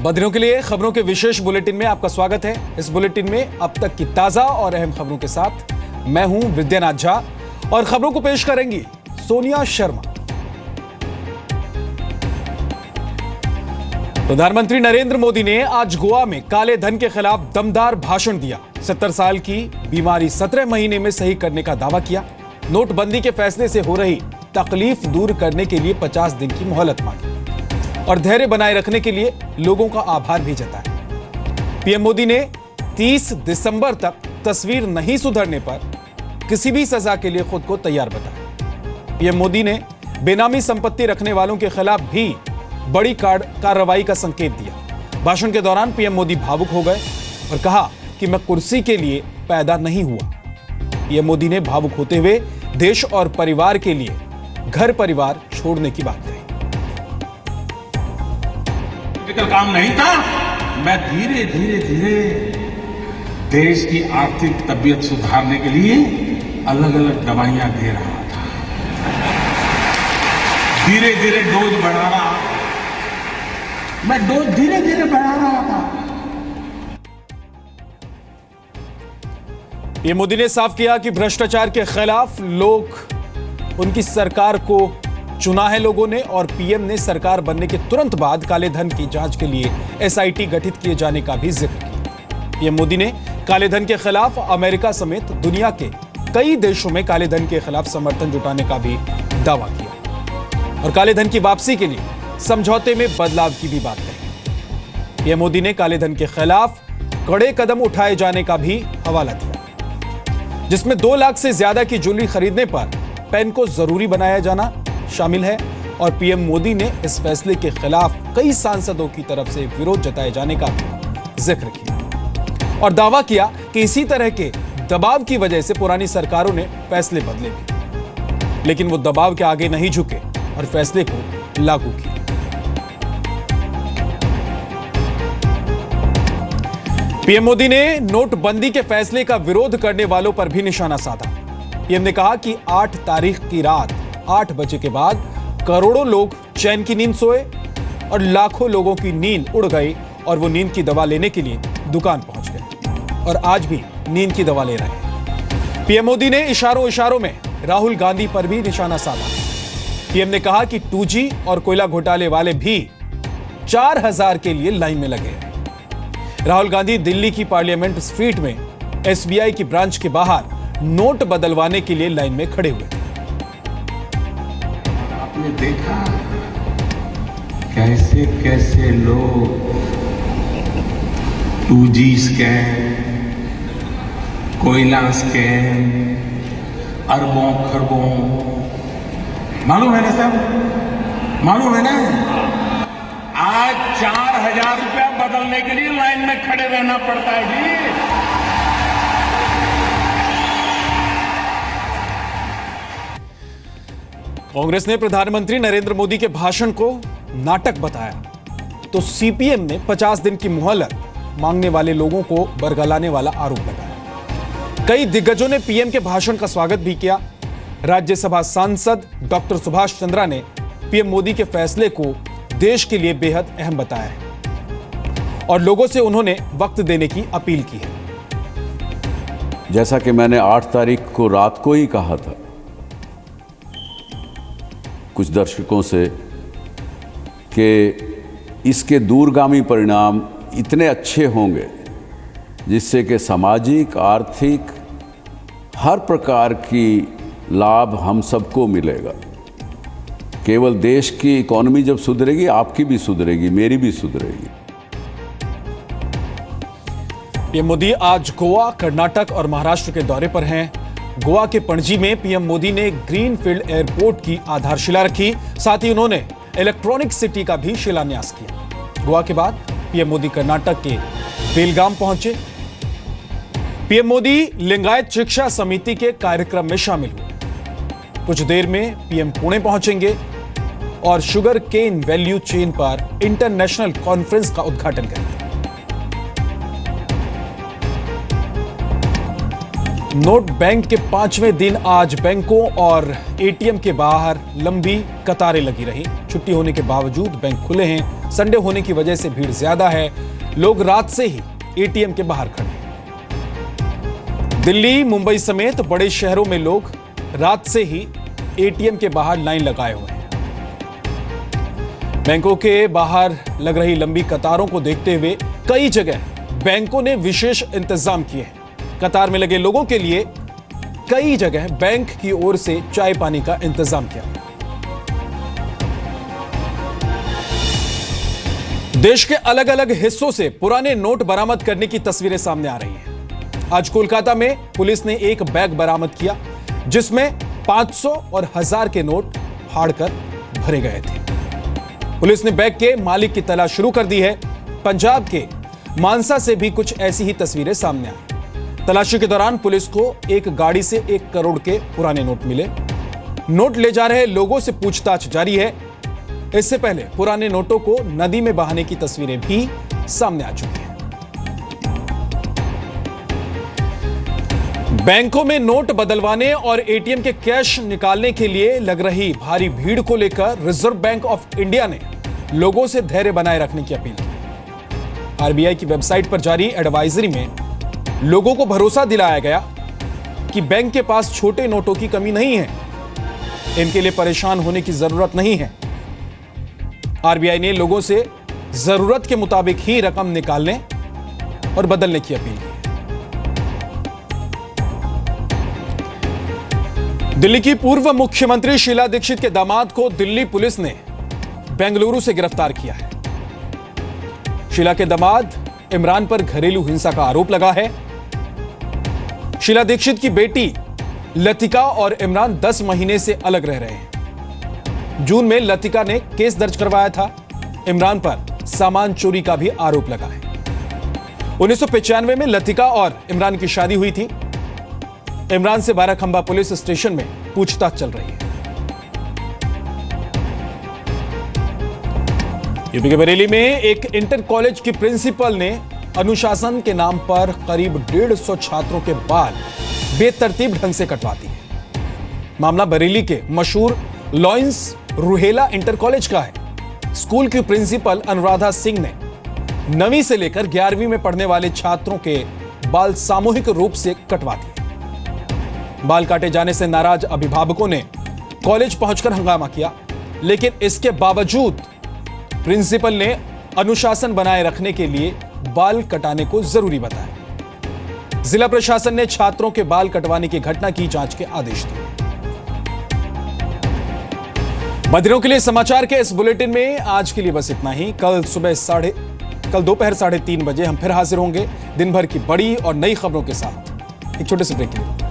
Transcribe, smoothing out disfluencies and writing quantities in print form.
बधिरों के लिए खबरों के विशेष बुलेटिन में आपका स्वागत है। इस बुलेटिन में अब तक की ताजा और अहम खबरों के साथ मैं हूं विद्यानाथ झा और खबरों को पेश करेंगी सोनिया शर्मा। प्रधानमंत्री नरेंद्र मोदी ने आज गोवा में काले धन के खिलाफ दमदार भाषण दिया। 70 साल की बीमारी 17 महीने में सही करने का दावा किया। नोटबंदी के फैसले से हो रही तकलीफ दूर करने के लिए 50 दिन की मोहलत मांगी और धैर्य बनाए रखने के लिए लोगों का आभार भी जताया। पीएम मोदी ने 30 दिसंबर तक तस्वीर नहीं सुधरने पर किसी भी सजा के लिए खुद को तैयार बताया। पीएम मोदी ने बेनामी संपत्ति रखने वालों के खिलाफ भी बड़ी कार्रवाई का संकेत दिया। भाषण के दौरान पीएम मोदी भावुक हो गए और कहा कि मैं कुर्सी के लिए पैदा नहीं हुआ। पीएम मोदी ने भावुक होते हुए देश और परिवार के लिए घर परिवार छोड़ने की बात कही। काम नहीं था, मैं धीरे धीरे देश की आर्थिक तबीयत सुधारने के लिए अलग अलग दवाइयां दे रहा था। धीरे धीरे डोज बढ़ा रहा, मैं डोज धीरे धीरे बढ़ा रहा था। पीएम मोदी ने साफ किया कि भ्रष्टाचार के खिलाफ लोग उनकी सरकार को चुना है लोगों ने और पीएम ने सरकार बनने के तुरंत बाद काले धन की जांच के लिए एसआईटी गठित किए जाने का भी जिक्र किया। पीएम मोदी ने काले धन के खिलाफ अमेरिका समेत दुनिया के कई देशों में काले धन के खिलाफ समर्थन जुटाने का भी दावा किया और काले धन की वापसी के लिए समझौते में बदलाव की भी बात कही। पीएम मोदी ने काले धन के खिलाफ कड़े कदम उठाए जाने का भी हवाला दिया, जिसमें 2 लाख से ज्यादा की ज्वेलरी खरीदने पर पैन को जरूरी बनाया जाना शामिल है और पीएम मोदी ने इस फैसले के खिलाफ कई सांसदों की तरफ से विरोध जताए जाने का भी जिक्र किया और दावा किया कि इसी तरह के दबाव की वजह से पुरानी सरकारों ने फैसले बदले भी, लेकिन वो दबाव के आगे नहीं झुके और फैसले को लागू किया। पीएम मोदी ने नोटबंदी के फैसले का विरोध करने वालों पर भी निशाना साधा। पीएम ने कहा कि 8 तारीख की रात 8 बजे के बाद करोड़ों लोग चैन की नींद सोए और लाखों लोगों की नींद उड़ गई और वो नींद की दवा लेने के लिए दुकान पहुंच गए और आज भी नींद की दवा ले रहे हैं। पीएम मोदी ने इशारों में राहुल गांधी पर भी निशाना साधा। पीएम ने कहा कि 2G और कोयला घोटाले वाले भी 4000 के लिए लाइन में लगे हैं। राहुल गांधी दिल्ली की पार्लियामेंट स्ट्रीट में एसबीआई की ब्रांच के बाहर नोट बदलवाने के लिए लाइन में खड़े हुए थे। आपने देखा कैसे कैसे लोग 2G स्कैम, कोयला स्कैम, अरबों खरबों, मालूम है ना सब, मालूम है ना। आज 4000 रुपया बदलने के लिए लाइन में खड़े रहना पड़ता है जी। कांग्रेस ने प्रधानमंत्री नरेंद्र मोदी के भाषण को नाटक बताया तो सीपीएम ने 50 दिन की मोहलत मांगने वाले लोगों को बरगलाने वाला आरोप लगाया। कई दिग्गजों ने पीएम के भाषण का स्वागत भी किया। राज्यसभा सांसद डॉक्टर सुभाष चंद्रा ने पीएम मोदी के फैसले को देश के लिए बेहद अहम बताया है और लोगों से उन्होंने वक्त देने की अपील की है। जैसा कि मैंने 8 तारीख को रात को ही कहा था कुछ दर्शकों से कि इसके दूरगामी परिणाम इतने अच्छे होंगे जिससे कि सामाजिक, आर्थिक हर प्रकार की लाभ हम सबको मिलेगा। केवल देश की इकोनॉमी जब सुधरेगी, आपकी भी सुधरेगी, मेरी भी सुधरेगी। पीएम मोदी आज गोवा, कर्नाटक और महाराष्ट्र के दौरे पर हैं। गोवा के पणजी में पीएम मोदी ने ग्रीनफील्ड एयरपोर्ट की आधारशिला रखी। साथ ही उन्होंने इलेक्ट्रॉनिक सिटी का भी शिलान्यास किया। गोवा के बाद पीएम मोदी कर्नाटक के बेलगाम पहुंचे। पीएम मोदी लिंगायत शिक्षा समिति के कार्यक्रम में शामिल हुए। कुछ देर में पीएम पुणे पहुंचेंगे और शुगर केन वैल्यू चेन पर इंटरनेशनल कॉन्फ्रेंस का उद्घाटन करेंगे। नोट बैंक के 5वें दिन आज बैंकों और एटीएम के बाहर लंबी कतारें लगी रही। छुट्टी होने के बावजूद बैंक खुले हैं। संडे होने की वजह से भीड़ ज्यादा है। लोग रात से ही एटीएम के बाहर खड़े हैं। दिल्ली, मुंबई समेत बड़े शहरों में लोग रात से ही एटीएम के बाहर लाइन लगाए हुए हैं। बैंकों के बाहर लग रही लंबी कतारों को देखते हुए कई जगह बैंकों ने विशेष इंतजाम किए हैं। कतार में लगे लोगों के लिए कई जगह बैंक की ओर से चाय पानी का इंतजाम किया। देश के अलग अलग हिस्सों से पुराने नोट बरामद करने की तस्वीरें सामने आ रही हैं। आज कोलकाता में पुलिस ने एक बैग बरामद किया जिसमें 500 और 1000 के नोट फाड़कर भरे गए थे। पुलिस ने बैग के मालिक की तलाश शुरू कर दी है। पंजाब के मानसा से भी कुछ ऐसी ही तस्वीरें सामने आई। तलाशी के दौरान पुलिस को एक गाड़ी से 1 करोड़ के पुराने नोट मिले। नोट ले जा रहे लोगों से पूछताछ जारी है। इससे पहले पुराने नोटों को नदी में बहाने की तस्वीरें भी सामने आ चुकी हैं। बैंकों में नोट बदलवाने और एटीएम के कैश निकालने के लिए लग रही भारी भीड़ को लेकर रिजर्व बैंक ऑफ इंडिया ने लोगों से धैर्य बनाए रखने की अपील की। आरबीआई की वेबसाइट पर जारी एडवाइजरी में लोगों को भरोसा दिलाया गया कि बैंक के पास छोटे नोटों की कमी नहीं है। इनके लिए परेशान होने की जरूरत नहीं है। आरबीआई ने लोगों से जरूरत के मुताबिक ही रकम निकालने और बदलने की अपील की। दिल्ली की पूर्व मुख्यमंत्री शीला दीक्षित के दामाद को दिल्ली पुलिस ने बेंगलुरु से गिरफ्तार किया है। शीला के दामाद इमरान पर घरेलू हिंसा का आरोप लगा है। शीला दीक्षित की बेटी लतिका और इमरान 10 महीने से अलग रह रहे हैं। जून में लतिका ने केस दर्ज करवाया था। इमरान पर सामान चोरी का भी आरोप लगा है। 1995 में लतिका और इमरान की शादी हुई थी। इमरान से बाराखंबा पुलिस स्टेशन में पूछताछ चल रही है। यूपी के बरेली में एक इंटर कॉलेज की प्रिंसिपल ने अनुशासन के नाम पर करीब 150 छात्रों के बाल बेतरतीब ढंग से कटवा दिए। मामला बरेली के मशहूर लॉयंस रुहेला इंटर कॉलेज का है। स्कूल की प्रिंसिपल अनुराधा सिंह ने 9वीं से लेकर 11वीं में पढ़ने वाले छात्रों के बाल सामूहिक रूप से कटवा दिए। बाल काटे जाने से नाराज अभिभावकों ने कॉलेज पहुंचकर हंगामा किया, लेकिन इसके बावजूद प्रिंसिपल ने अनुशासन बनाए रखने के लिए बाल कटाने को जरूरी बताया। जिला प्रशासन ने छात्रों के बाल कटवाने की घटना की जांच के आदेश दिए। बदिरों के लिए समाचार के इस बुलेटिन में आज के लिए बस इतना ही। कल दोपहर 3:30 बजे हम फिर हाजिर होंगे दिन भर की बड़ी और नई खबरों के साथ। एक छोटे से ब्रेक के लिए।